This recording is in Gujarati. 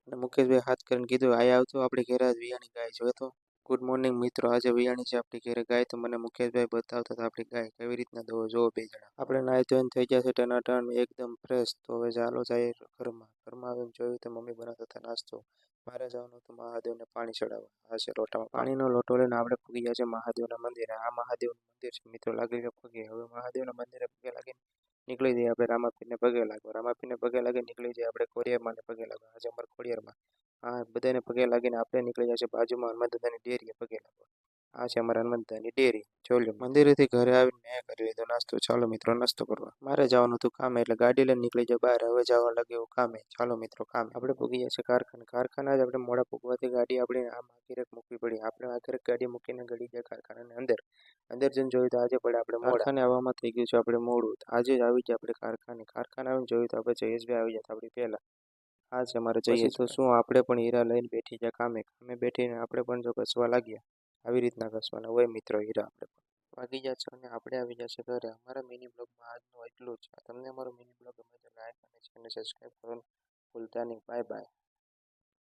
અને મુકેશભાઈ હાથ કરીને કીધું આયા આવતો આપણે ઘેર આજ વિયાણી ગાય જોયો તો. ગુડ મોર્નિંગ મિત્રો, આજે વિયાણી છે આપણી ઘેરે ગાય. તો મને મુકેશભાઈ બતાવતા હતા આપણી ગાય કેવી રીતના દોવો જોવો બે જણા. આપણે નાહી ધોઈને થઈ ગયા છે ટનાટન એકદમ ફ્રેશ. તો હવે ચાલો જઈએ ઘરમાં. ઘરમાં આવીને જોયું તો મમ્મી બનાવતા હતા નાસ્તો. મારે જવાનું હતું મહાદેવને પાણી ચડાવવા. આ છે લોટામાં પાણીનો લોટો લઈને આપણે પૂગી ગયા છે મહાદેવના મંદિરે. આ મહાદેવનું મંદિર છે મિત્રો, લાગી ગયો પગે. હવે મહાદેવના મંદિરે પગે લાગીને નીકળી જઈએ આપણે રામાપીરને પગે લાગવા. રામાપીરને પગે લાગી નીકળી જઈએ આપણે ખોડિયારમાંને પગે લાગવા. આજે અમારે ખોડિયારમાં હા બધાને પગે લાગીને આપણે નીકળી જશે બાજુમાં હનુમાન દાદાની ડેરીએ પગે લાગવા. આ છે અમારા હનુમાન દાદાની ડેરી. જોઈ મંદિરેથી ઘરે આવીને મેં કરી લીધો નાસ્તો. ચાલો મિત્રો નાસ્તો કરવા. મારે જવાનું હતું કામે એટલે ગાડી લઈને નીકળી જાય બહાર. હવે જવા લાગે એવું કામે. ચાલો મિત્રો કામે. આપણે પૂગી જશે કારખાને. કારખાના જ આપણે મોડા પૂગવાથી ગાડી આપણે આમ આખી મૂકવી પડી. આપણે આખી ગાડી મૂકીને ગળી જાય કારખાનાની અંદર. અંદર જઈને જોયું તો આજે પડે આપણે કારખાને આવવામાં થઈ ગયું છે આપણે મોડું. આજે જ આવી જાય આપણે કારખાને. કારખાને આવીને જોયું તો આપણે જયેશભાઈ આવી જાય આપણી પહેલા. હા છે અમારે જઈએ તો શું આપણે પણ હીરા લઈને બેઠી જાય કામે. કામે બેઠીને આપણે પણ જો ઘસવા લાગ્યા. આવી રીતના ઘસવાના હોય મિત્રો હીરા. આપણે પણ વાગી જશે અને આપણે આવી જશે ઘરે. અમારા મિની બ્લોગમાં આજનું એટલું જ. તમને અમારો મિની બ્લોગ ગમે તો લાઈક અને ચેનલ સબસ્ક્રાઈબ કરવાનું ભૂલતા નહીં. Bye bye.